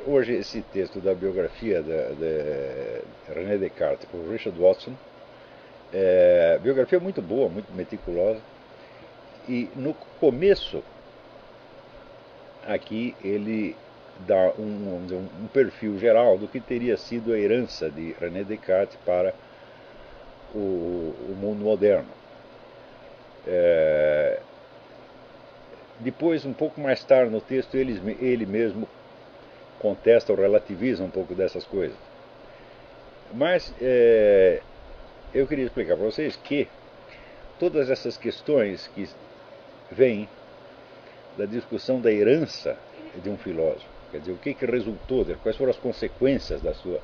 Hoje esse texto da biografia de René Descartes por Richard Watson, biografia muito boa, muito meticulosa, e no começo aqui ele dá vamos dizer, um perfil geral do que teria sido a herança de René Descartes para o mundo moderno. Depois, um pouco mais tarde no texto, ele mesmo contesta ou relativiza um pouco dessas coisas. Mas eu queria explicar para vocês que todas essas questões que vêm da discussão da herança de um filósofo, quer dizer, o que resultou, quais foram as consequências da sua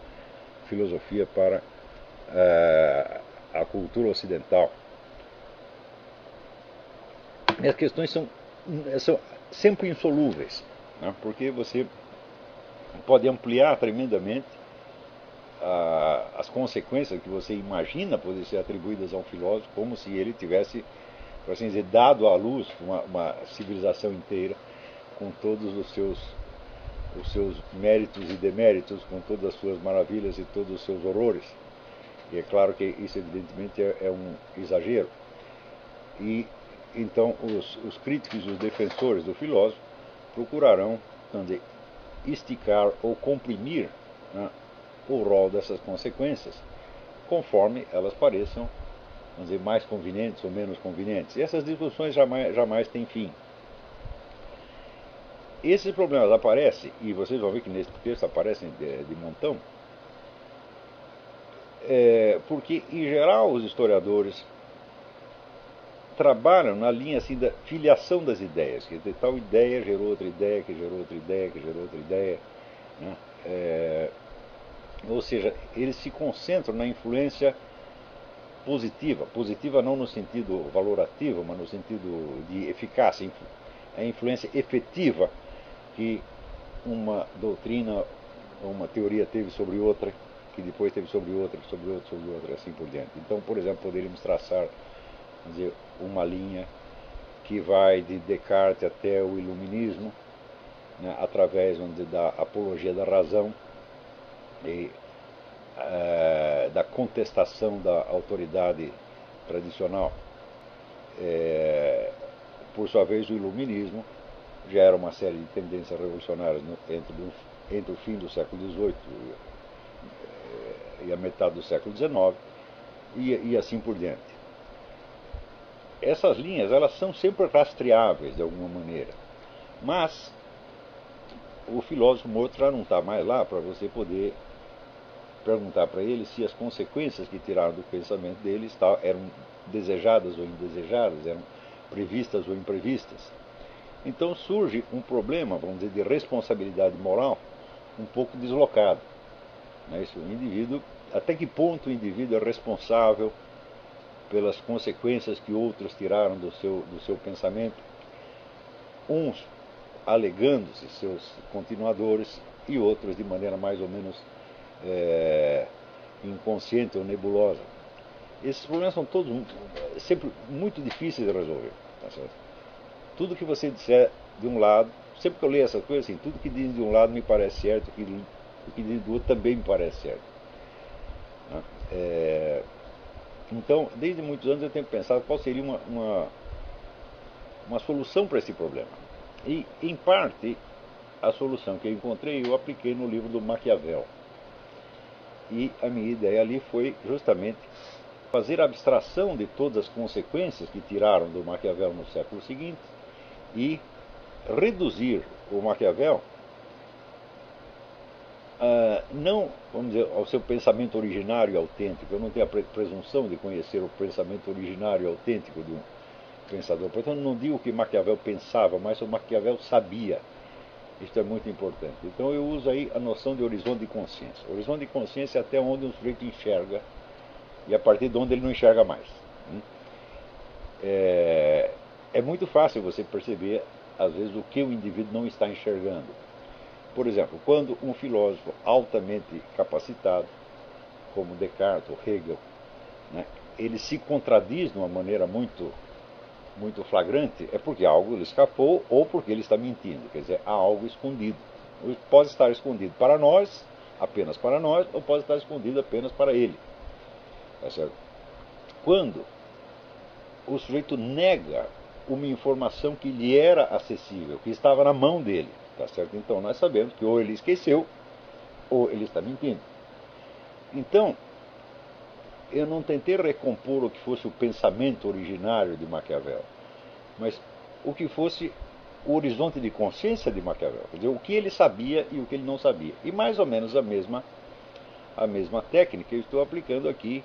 filosofia para a cultura ocidental. E as questões são sempre insolúveis, né? Porque você pode ampliar tremendamente as consequências que você imagina poder ser atribuídas a um filósofo, como se ele tivesse, por assim dizer, dado à luz uma civilização inteira, com todos os seus méritos e deméritos, com todas as suas maravilhas e todos os seus horrores. E é claro que isso, evidentemente, é um exagero. E então os críticos e os defensores do filósofo procurarão, dizer, esticar ou comprimir, né, o rol dessas consequências, conforme elas pareçam, vamos dizer, mais convenientes ou menos convenientes. E essas discussões jamais têm fim. Esses problemas aparecem, e vocês vão ver que nesse texto aparecem de montão, porque, em geral, os historiadores trabalham na linha assim da filiação das ideias, quer dizer, tal ideia gerou outra ideia, que gerou outra ideia, que gerou outra ideia, né? Ou seja, eles se concentram na influência positiva, positiva não no sentido valorativo, mas no sentido de eficácia, a influência efetiva que uma doutrina ou uma teoria teve sobre outra, que depois teve sobre outra, sobre outra, sobre outra, assim por diante. Então, por exemplo, poderíamos traçar, vamos dizer, uma linha que vai de Descartes até o Iluminismo, né, através, vamos dizer, da apologia da razão e da contestação da autoridade tradicional. Por sua vez, o Iluminismo já era uma série de tendências revolucionárias entre o fim do século XVIII e a metade do século XIX, e assim por diante. Essas linhas, elas são sempre rastreáveis de alguma maneira, mas o filósofo morto já não está mais lá para você poder perguntar para ele se as consequências que tiraram do pensamento dele eram desejadas ou indesejadas, eram previstas ou imprevistas. Então surge um problema, vamos dizer, de responsabilidade moral um pouco deslocado. Né? Isso, o indivíduo, até que ponto o indivíduo é responsável pelas consequências que outros tiraram do seu pensamento, uns alegando-se seus continuadores e outros de maneira mais ou menos inconsciente ou nebulosa. Esses problemas são todos sempre muito difíceis de resolver. Tá certo? Tudo que você disser de um lado, sempre que eu leio essas coisas, assim, tudo que diz de um lado me parece certo, o que diz do outro também me parece certo. Né? Então, desde muitos anos eu tenho pensado qual seria uma solução para esse problema. E, em parte, a solução que eu encontrei eu apliquei no livro do Maquiavel. E a minha ideia ali foi justamente fazer abstração de todas as consequências que tiraram do Maquiavel no século seguinte e reduzir o Maquiavel não, vamos dizer, ao seu pensamento originário e autêntico. Eu não tenho a presunção de conhecer o pensamento originário e autêntico de um pensador. Portanto, não digo que Maquiavel pensava, mas o Maquiavel sabia. Isto é muito importante. Então eu uso aí a noção de horizonte de consciência. O horizonte de consciência é até onde um sujeito enxerga e a partir de onde ele não enxerga mais. É muito fácil você perceber, às vezes, o que o indivíduo não está enxergando. Por exemplo, quando um filósofo altamente capacitado, como Descartes ou Hegel, né, ele se contradiz de uma maneira muito flagrante, é porque algo lhe escapou ou porque ele está mentindo. Quer dizer, há algo escondido. Pode estar escondido para nós, apenas para nós, ou pode estar escondido apenas para ele. Tá certo? Quando o sujeito nega uma informação que lhe era acessível, que estava na mão dele, tá certo? Então nós sabemos que ou ele esqueceu, ou ele está mentindo. Então, eu não tentei recompor o que fosse o pensamento originário de Maquiavel, mas o que fosse o horizonte de consciência de Maquiavel, quer dizer, o que ele sabia e o que ele não sabia. E mais ou menos a mesma técnica eu estou aplicando aqui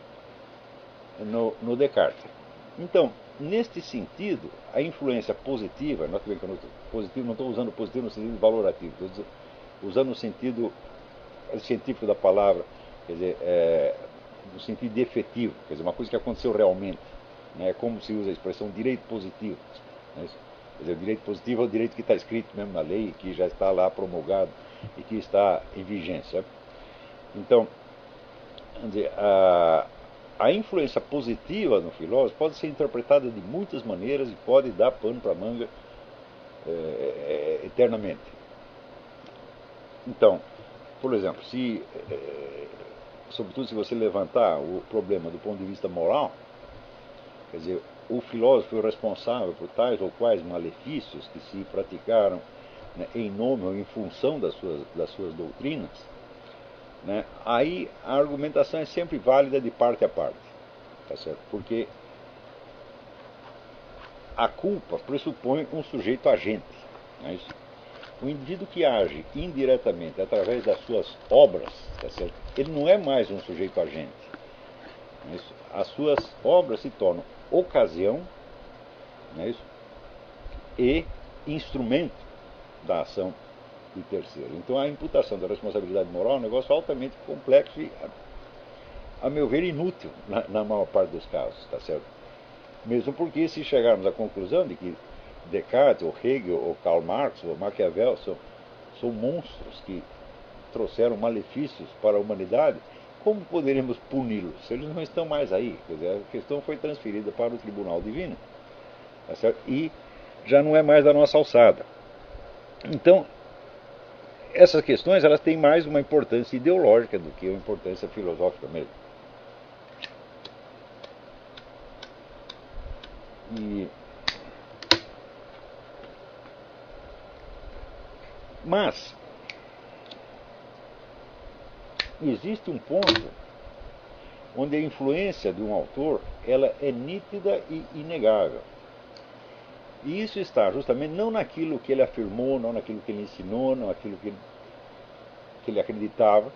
no Descartes. Então, neste sentido, a influência positiva, nota bem que eu não estou usando positivo no sentido valorativo, estou usando o sentido científico da palavra, quer dizer, no sentido de efetivo, quer dizer, uma coisa que aconteceu realmente, né? Como se usa a expressão direito positivo. Né? Quer dizer, o direito positivo é o direito que está escrito mesmo na lei, que já está lá promulgado e que está em vigência. Então, quer dizer, a influência positiva no filósofo pode ser interpretada de muitas maneiras e pode dar pano para manga eternamente. Então, por exemplo, sobretudo se você levantar o problema do ponto de vista moral, quer dizer, o filósofo foi responsável por tais ou quais malefícios que se praticaram, né, em nome ou em função das suas doutrinas, né, aí a argumentação é sempre válida de parte a parte, tá certo? Porque a culpa pressupõe um sujeito agente. Não é isso? O indivíduo que age indiretamente através das suas obras, tá certo? Ele não é mais um sujeito agente. Não é isso? As suas obras se tornam ocasião, não é isso? E instrumento da ação do terceiro. Então a imputação da responsabilidade moral é um negócio altamente complexo e, a meu ver, inútil na maior parte dos casos, tá certo? Mesmo porque, se chegarmos à conclusão de que Descartes, ou Hegel, ou Karl Marx, ou Maquiavel são monstros que trouxeram malefícios para a humanidade, como poderemos puni-los se eles não estão mais aí? Quer dizer, a questão foi transferida para o tribunal divino, tá certo? E já não é mais da nossa alçada. Então, essas questões elas têm mais uma importância ideológica do que uma importância filosófica mesmo. Mas existe um ponto onde a influência de um autor ela é nítida e inegável. E isso está justamente não naquilo que ele afirmou, não naquilo que ele ensinou, não naquilo que ele acreditava,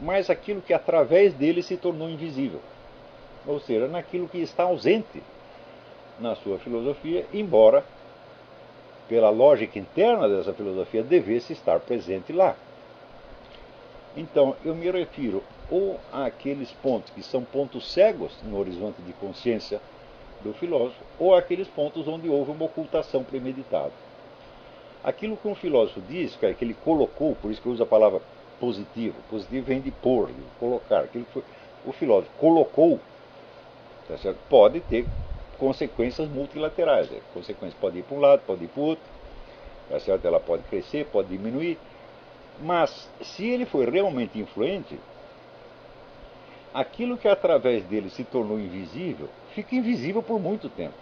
mas aquilo que através dele se tornou invisível. Ou seja, naquilo que está ausente na sua filosofia, embora, pela lógica interna dessa filosofia, devesse estar presente lá. Então, eu me refiro ou àqueles pontos que são pontos cegos no horizonte de consciência do filósofo, ou àqueles pontos onde houve uma ocultação premeditada. Aquilo que um filósofo diz, que ele colocou, por isso que eu uso a palavra positivo. Positivo vem de pôr, de colocar. Aquilo que o filósofo colocou, tá certo? Pode ter consequências multilaterais. A consequência pode ir para um lado, pode ir para o outro, tá certo? Ela pode crescer, pode diminuir. Mas, se ele foi realmente influente, aquilo que através dele se tornou invisível, fica invisível por muito tempo.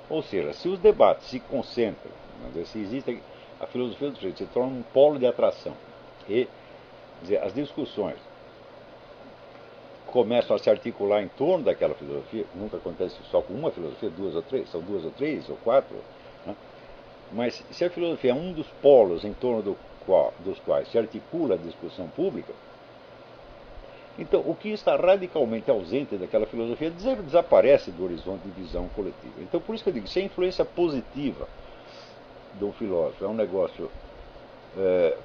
Ou seja, se os debates se concentram, se existe a filosofia do sujeito, se torna um polo de atração, e dizer, as discussões começam a se articular em torno daquela filosofia, nunca acontece só com uma filosofia, duas ou três, são duas ou três ou quatro, né? Mas se a filosofia é um dos polos em torno dos quais se articula a discussão pública, então o que está radicalmente ausente daquela filosofia desaparece do horizonte de visão coletiva. Então por isso que eu digo, se a influência positiva do filósofo é um negócio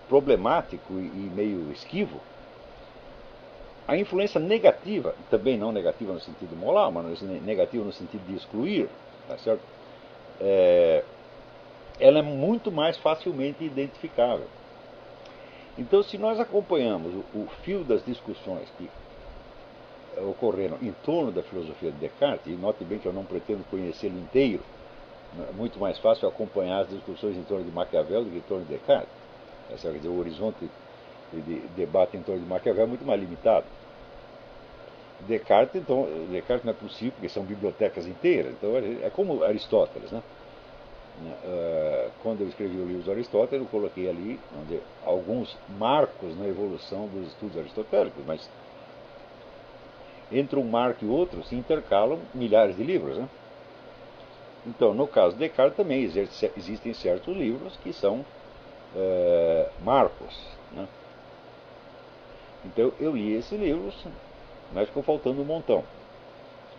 problemático e meio esquivo, a influência negativa, também não negativa no sentido moral, mas negativa no sentido de excluir, tá certo? Ela é muito mais facilmente identificável. Então, se nós acompanhamos o fio das discussões que ocorreram em torno da filosofia de Descartes, e note bem que eu não pretendo conhecê-lo inteiro, é muito mais fácil acompanhar as discussões em torno de Maquiavel do que em torno de Descartes, Quer dizer, o horizonte de debate em torno de Maquiavel é muito mais limitado. Descartes, então, Descartes não é possível, porque são bibliotecas inteiras. Então, é como Aristóteles, né? Quando eu escrevi o livro de Aristóteles, eu coloquei ali alguns marcos na evolução dos estudos aristotélicos, mas entre um marco e outro se intercalam milhares de livros, né? Então, no caso de Descartes também existem certos livros que são marcos, né? Então eu li esses livros, mas ficou faltando um montão.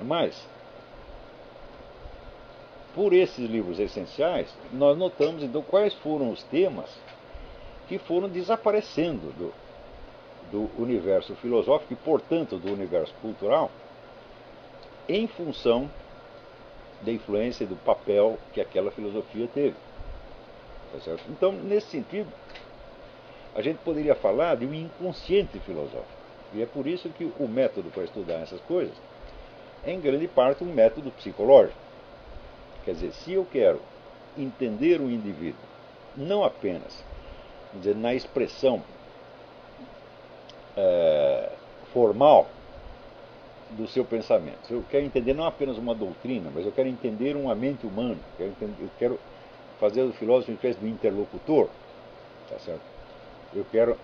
Mas, por esses livros essenciais, nós notamos então quais foram os temas que foram desaparecendo do universo filosófico e, portanto, do universo cultural, em função da influência e do papel que aquela filosofia teve. Tá certo? Então, nesse sentido, a gente poderia falar de um inconsciente filosófico. E é por isso que o método para estudar essas coisas é, em grande parte, um método psicológico. Quer dizer, se eu quero entender um indivíduo, não apenas dizer, na expressão formal do seu pensamento, eu quero entender não apenas uma doutrina, mas eu quero entender uma mente humana, eu quero fazer do filósofo uma espécie de interlocutor, tá certo? Eu quero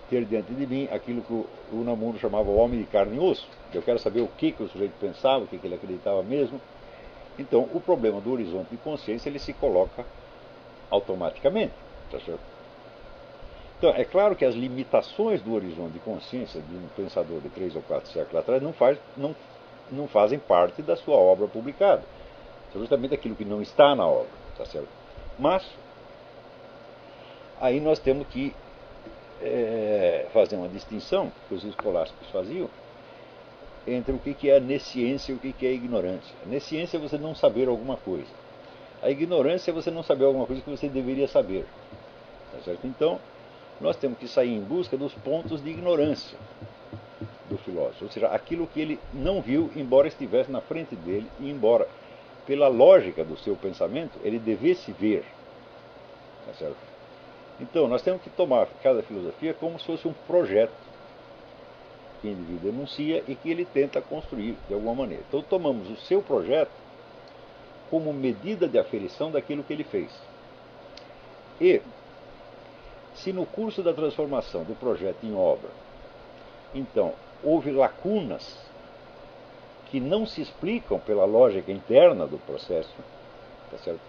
ter diante de mim aquilo que o Unamuno chamava o homem de carne e osso. Eu quero saber o que o sujeito pensava, o que ele acreditava mesmo. Então, o problema do horizonte de consciência ele se coloca automaticamente, tá certo? Então, é claro que as limitações do horizonte de consciência de um pensador de 3 ou 4 séculos atrás não fazem parte da sua obra publicada. É justamente aquilo que não está na obra, tá certo? Mas, aí nós temos que fazer uma distinção, que os escolásticos faziam, entre o que é a nesciência e o que é a ignorância. A nesciência é você não saber alguma coisa. A ignorância é você não saber alguma coisa que você deveria saber. Tá certo? Então, nós temos que sair em busca dos pontos de ignorância do filósofo. Ou seja, aquilo que ele não viu, embora estivesse na frente dele, e embora, pela lógica do seu pensamento, ele devesse ver. Tá certo? Então, nós temos que tomar cada filosofia como se fosse um projeto que o indivíduo enuncia e que ele tenta construir de alguma maneira. Então, tomamos o seu projeto como medida de aferição daquilo que ele fez. E, se no curso da transformação do projeto em obra, então, houve lacunas que não se explicam pela lógica interna do processo, tá certo?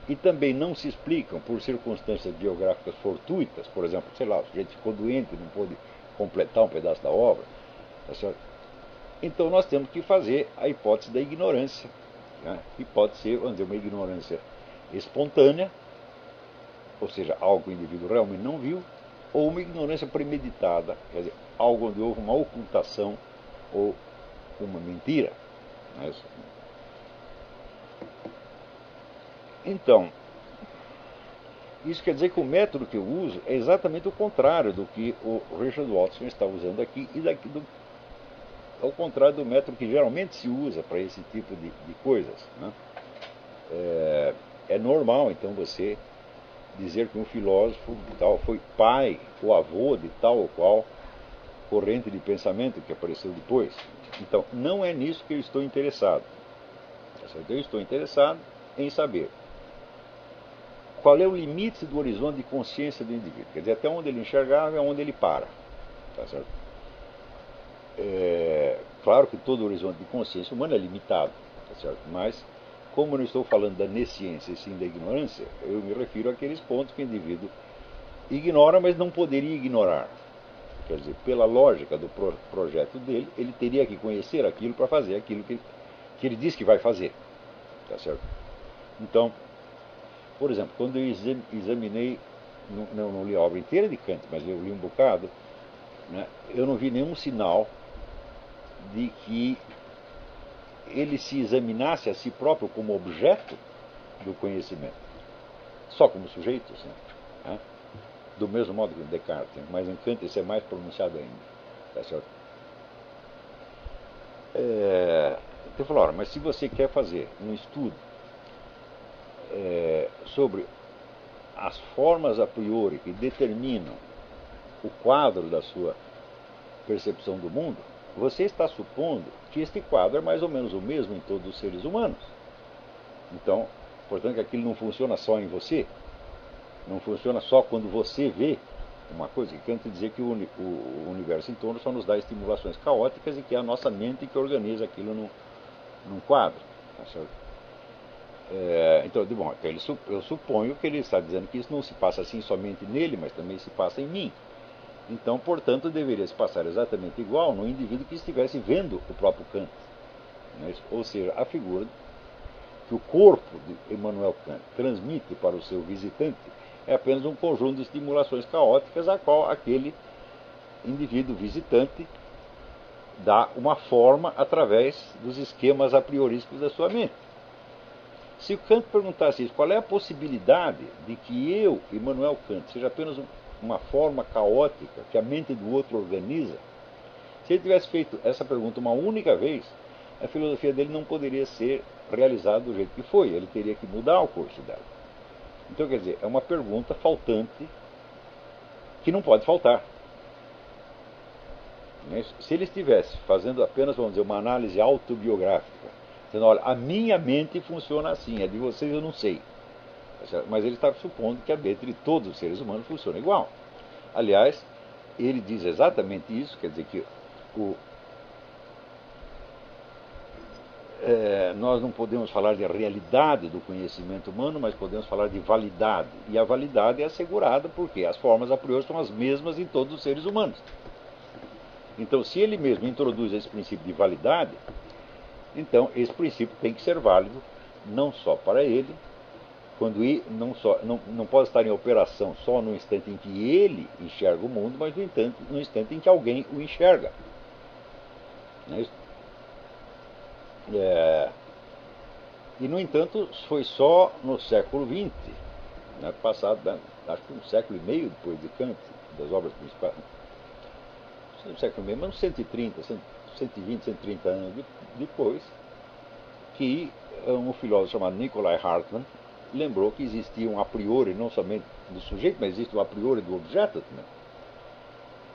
E também não se explicam por circunstâncias biográficas fortuitas, por exemplo, sei lá, o sujeito ficou doente e não pôde completar um pedaço da obra, tá certo? Então nós temos que fazer a hipótese da ignorância, né? Que pode ser, vamos dizer, uma ignorância espontânea, ou seja, algo que o indivíduo realmente não viu, ou uma ignorância premeditada, quer dizer, algo onde houve uma ocultação ou uma mentira. Né? Então, isso quer dizer que o método que eu uso é exatamente o contrário do que o Richard Watson está usando aqui e ao contrário do método que geralmente se usa para esse tipo de coisas. Né? É normal, então, você dizer que um filósofo tal foi pai ou avô de tal ou qual corrente de pensamento que apareceu depois. Então, não é nisso que eu estou interessado. Eu estou interessado em saber qual é o limite do horizonte de consciência do indivíduo. Quer dizer, até onde ele enxergava e onde ele para. Tá certo? Claro que todo horizonte de consciência humana é limitado, tá certo? Mas, como eu não estou falando da nesciência e sim da ignorância, eu me refiro àqueles pontos que o indivíduo ignora, mas não poderia ignorar. Quer dizer, pela lógica do projeto dele, ele teria que conhecer aquilo para fazer aquilo que ele diz que vai fazer. Tá certo? Então, por exemplo, quando eu examinei, não li a obra inteira de Kant, mas eu li um bocado, né, eu não vi nenhum sinal de que ele se examinasse a si próprio como objeto do conhecimento, só como sujeito, assim, né? Do mesmo modo que Descartes, mas em Kant isso é mais pronunciado ainda. Tá certo? Então falou, mas se você quer fazer um estudo sobre as formas a priori que determinam o quadro da sua percepção do mundo, você está supondo que este quadro é mais ou menos o mesmo em todos os seres humanos. Então, portanto, que aquilo não funciona só em você, não funciona só quando você vê uma coisa. Que Kant dizia que o universo em torno só nos dá estimulações caóticas e que é a nossa mente que organiza aquilo num quadro. Tá certo? Então, bom, eu suponho que ele está dizendo que isso não se passa assim somente nele, mas também se passa em mim. Então, portanto, deveria se passar exatamente igual no indivíduo que estivesse vendo o próprio Kant. Né? Ou seja, a figura que o corpo de Immanuel Kant transmite para o seu visitante é apenas um conjunto de estimulações caóticas a qual aquele indivíduo visitante dá uma forma através dos esquemas a priorísticos da sua mente. Se o Kant perguntasse isso, qual é a possibilidade de que eu, Immanuel Kant, seja apenas uma forma caótica que a mente do outro organiza? Se ele tivesse feito essa pergunta uma única vez, a filosofia dele não poderia ser realizada do jeito que foi. Ele teria que mudar o curso dela. Então, quer dizer, é uma pergunta faltante que não pode faltar. Se ele estivesse fazendo apenas, vamos dizer, uma análise autobiográfica, dizendo, olha, a minha mente funciona assim, a de vocês eu não sei. Mas ele está supondo que a mente de todos os seres humanos funciona igual. Aliás, ele diz exatamente isso, quer dizer que nós não podemos falar de realidade do conhecimento humano, mas podemos falar de validade. E a validade é assegurada porque as formas a priori são as mesmas em todos os seres humanos. Então, se ele mesmo introduz esse princípio de validade, então esse princípio tem que ser válido não só para ele, quando não pode estar em operação só no instante em que ele enxerga o mundo, mas no instante em que alguém o enxerga. Não é isso? E, no entanto, foi só no século XX, né, passado, acho que um século e meio depois de Kant, das obras principais, no século e meio, mas uns 130, 120, 130 anos depois, que um filósofo chamado Nikolai Hartmann lembrou que existia um a priori, não somente do sujeito, mas existe um a priori do objeto também.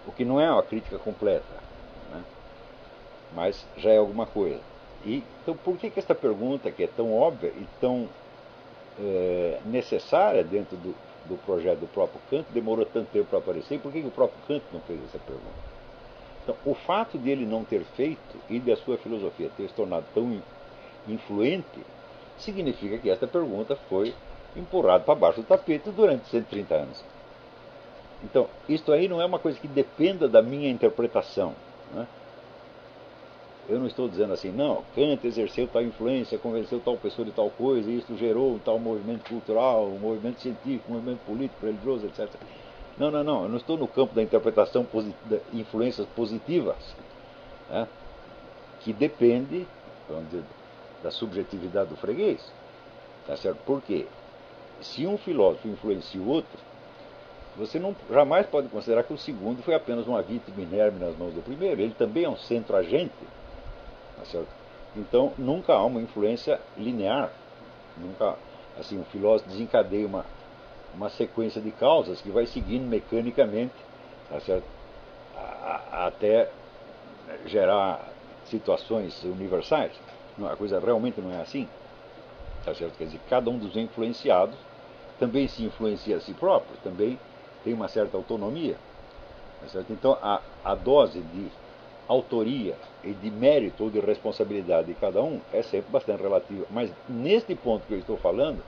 O que não é uma crítica completa, né? Mas já é alguma coisa. Então, por que esta pergunta, que é tão óbvia e tão necessária dentro do projeto do próprio Kant, demorou tanto tempo para aparecer? E por que o próprio Kant não fez essa pergunta? Então, o fato de ele não ter feito e de a sua filosofia ter se tornado tão influente significa que esta pergunta foi empurrada para baixo do tapete durante 130 anos. Então, isto aí não é uma coisa que dependa da minha interpretação, né? Eu não estou dizendo assim, não, Kant exerceu tal influência, convenceu tal pessoa de tal coisa, e isso gerou um tal movimento cultural, um movimento científico, um movimento político, religioso, etc. Não, eu não estou no campo da interpretação de influências positivas, né, que depende, vamos dizer, da subjetividade do freguês. Tá certo? Por quê? Se um filósofo influencia o outro, você jamais pode considerar que o segundo foi apenas uma vítima inerme nas mãos do primeiro. Ele também é um centro-agente. Tá certo? Então, nunca há uma influência linear. Nunca, assim, um filósofo desencadeia uma sequência de causas que vai seguindo mecanicamente, tá certo? Até gerar situações universais. A coisa realmente não é assim. Tá certo? Quer dizer, cada um dos influenciados também se influencia a si próprio, também tem uma certa autonomia. Tá certo? Então, a dose de autoria e de mérito ou de responsabilidade de cada um é sempre bastante relativa. Mas neste ponto que eu estou falando,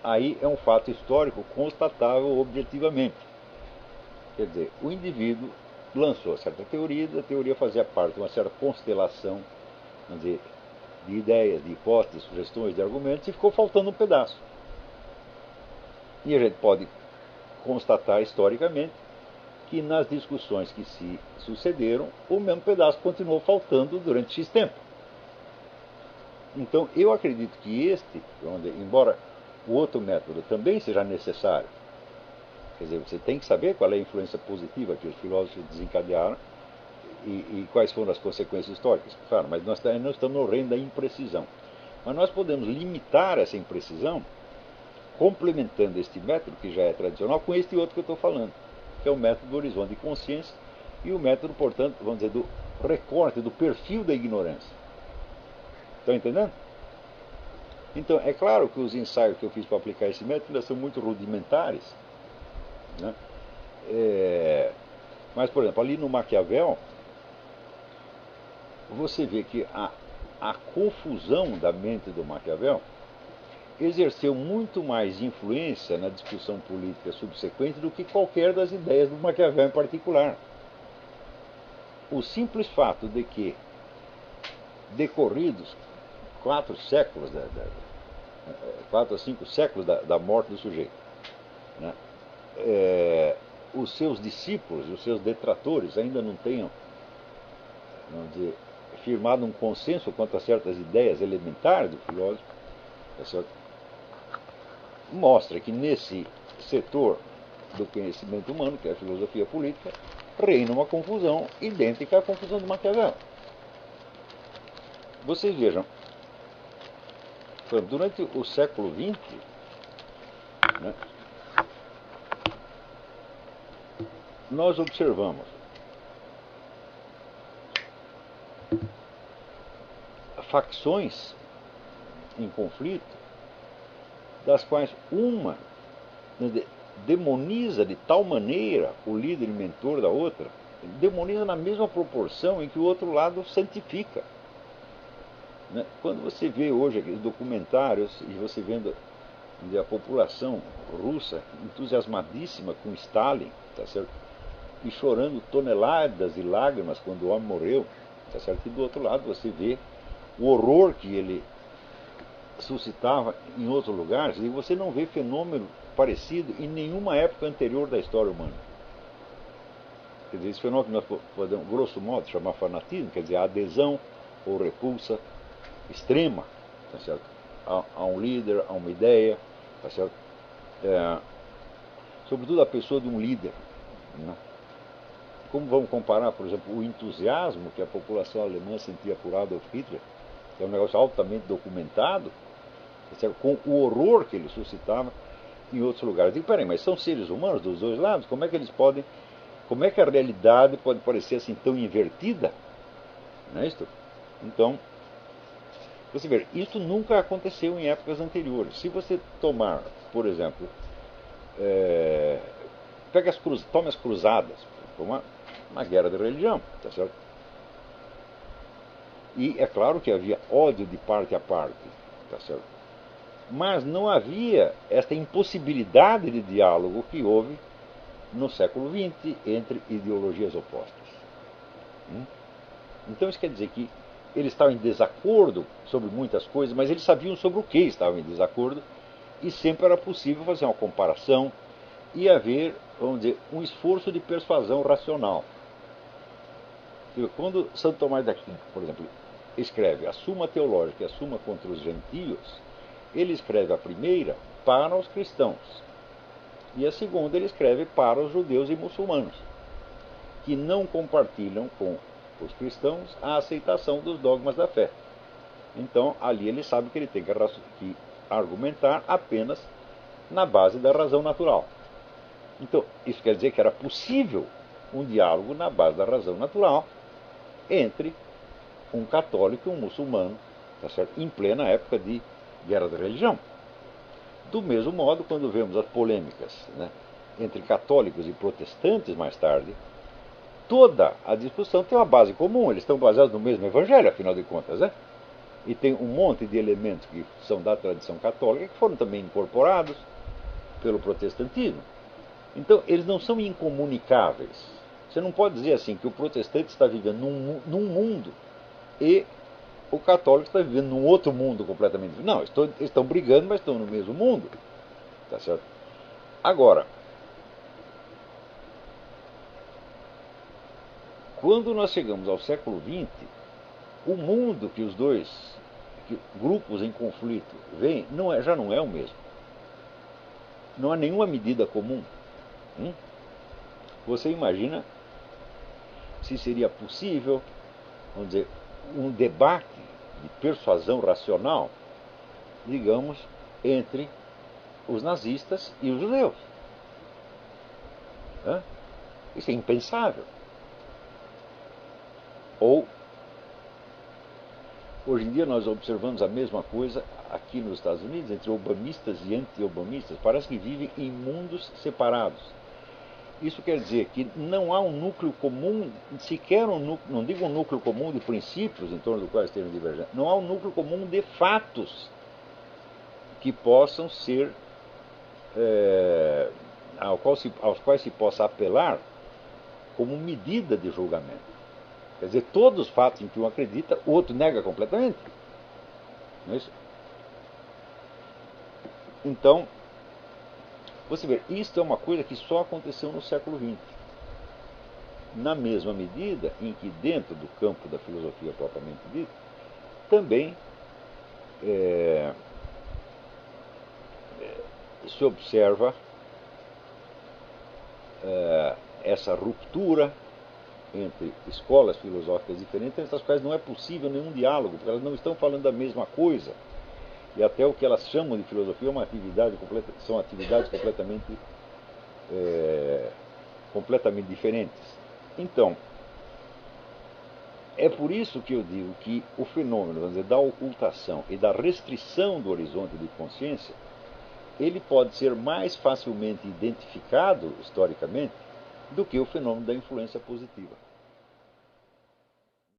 aí é um fato histórico constatável objetivamente. Quer dizer, o indivíduo lançou certa teoria, e a teoria fazia parte de uma certa constelação, vamos dizer, de ideias, de hipóteses, de sugestões, de argumentos, e ficou faltando um pedaço. E a gente pode constatar historicamente que nas discussões que se sucederam, o mesmo pedaço continuou faltando durante X tempo. Então, eu acredito que este, embora o outro método também seja necessário, quer dizer, você tem que saber qual é a influência positiva que os filósofos desencadearam e quais foram as consequências históricas. Claro, mas nós não estamos no reino da imprecisão. Mas nós podemos limitar essa imprecisão complementando este método, que já é tradicional, com este outro que eu estou falando, que é o método do horizonte de consciência e o método, portanto, vamos dizer, do recorte, do perfil da ignorância. Estão entendendo? Então, é claro que os ensaios que eu fiz para aplicar esse método ainda são muito rudimentares, né? Mas, por exemplo, ali no Maquiavel, você vê que a confusão da mente do Maquiavel exerceu muito mais influência na discussão política subsequente do que qualquer das ideias do Maquiavel em particular. O simples fato de que, decorridos 4 a 5 séculos da morte do sujeito, né, os seus discípulos, os seus detratores ainda não tenham, vamos dizer, firmado um consenso quanto a certas ideias elementares do filósofo, tá certo? Mostra que nesse setor do conhecimento humano, que é a filosofia política, reina uma confusão idêntica à confusão do Maquiavel. Vocês vejam, durante o século XX, né, nós observamos facções em conflito, das quais uma demoniza de tal maneira o líder e mentor da outra, demoniza na mesma proporção em que o outro lado santifica. Né? Quando você vê hoje aqueles documentários e você vendo a população russa entusiasmadíssima com Stalin, tá certo? E chorando toneladas de lágrimas quando o homem morreu, tá certo? E do outro lado você vê o horror que ele suscitava em outros lugares, e você não vê fenômeno parecido em nenhuma época anterior da história humana. Quer dizer, esse fenômeno que nós podemos, grosso modo, chamar fanatismo, quer dizer, a adesão ou repulsa extrema, tá certo? A um líder, a uma ideia, tá certo? Sobretudo a pessoa de um líder, né? Como vamos comparar, por exemplo, o entusiasmo que a população alemã sentia por Adolf Hitler, que é um negócio altamente documentado, tá certo? Com o horror que ele suscitava em outros lugares. Eu digo, peraí, mas são seres humanos dos dois lados? Como é que eles podem, como é que a realidade pode parecer assim tão invertida? Não é isso? Então, você vê, isso nunca aconteceu em épocas anteriores. Se você tomar, por exemplo, tome as cruzadas, uma guerra de religião, tá certo? E é claro que havia ódio de parte a parte, tá certo? Mas não havia esta impossibilidade de diálogo que houve no século XX entre ideologias opostas. Então isso quer dizer que eles estavam em desacordo sobre muitas coisas, mas eles sabiam sobre o que estavam em desacordo, e sempre era possível fazer uma comparação e haver, vamos dizer, um esforço de persuasão racional. Quando Santo Tomás de Aquino, por exemplo, escreve a Suma Teológica e a Suma contra os Gentios, ele escreve a primeira para os cristãos e a segunda ele escreve para os judeus e muçulmanos, que não compartilham com os cristãos a aceitação dos dogmas da fé. Então, ali ele sabe que ele tem que argumentar apenas na base da razão natural. Então, isso quer dizer que era possível um diálogo na base da razão natural entre um católico e um muçulmano, tá certo? Em plena época de guerra de religião. Do mesmo modo, quando vemos as polêmicas, né, entre católicos e protestantes mais tarde, toda a discussão tem uma base comum, eles estão baseados no mesmo evangelho, afinal de contas, né? E tem um monte de elementos que são da tradição católica que foram também incorporados pelo protestantismo. Então, eles não são incomunicáveis. Você não pode dizer assim que o protestante está vivendo num mundo e o católico está vivendo num outro mundo completamente diferente. Não, eles estão brigando, mas estão no mesmo mundo. Tá certo? Agora, quando nós chegamos ao século XX, o mundo que os dois grupos em conflito veem já não é o mesmo. Não há nenhuma medida comum. Você imagina se seria possível, vamos dizer, um debate de persuasão racional, digamos, entre os nazistas e os judeus. Né? Isso é impensável. Ou, hoje em dia nós observamos a mesma coisa aqui nos Estados Unidos, entre obamistas e anti-obamistas. Parece que vivem em mundos separados. Isso quer dizer que não há um núcleo comum, sequer um núcleo, não digo um núcleo comum de princípios em torno do qual estejam divergentes, não há um núcleo comum de fatos que possam ser, aos quais se possa apelar como medida de julgamento. Quer dizer, todos os fatos em que um acredita, o outro nega completamente. Não é isso? Então, você vê, isto é uma coisa que só aconteceu no século XX. Na mesma medida em que, dentro do campo da filosofia propriamente dita, também se observa essa ruptura entre escolas filosóficas diferentes, entre as quais não é possível nenhum diálogo, porque elas não estão falando da mesma coisa. E até o que elas chamam de filosofia é uma atividade são atividades completamente diferentes. Então, é por isso que eu digo que o fenômeno, vamos dizer, da ocultação e da restrição do horizonte de consciência, ele pode ser mais facilmente identificado historicamente do que o fenômeno da influência positiva.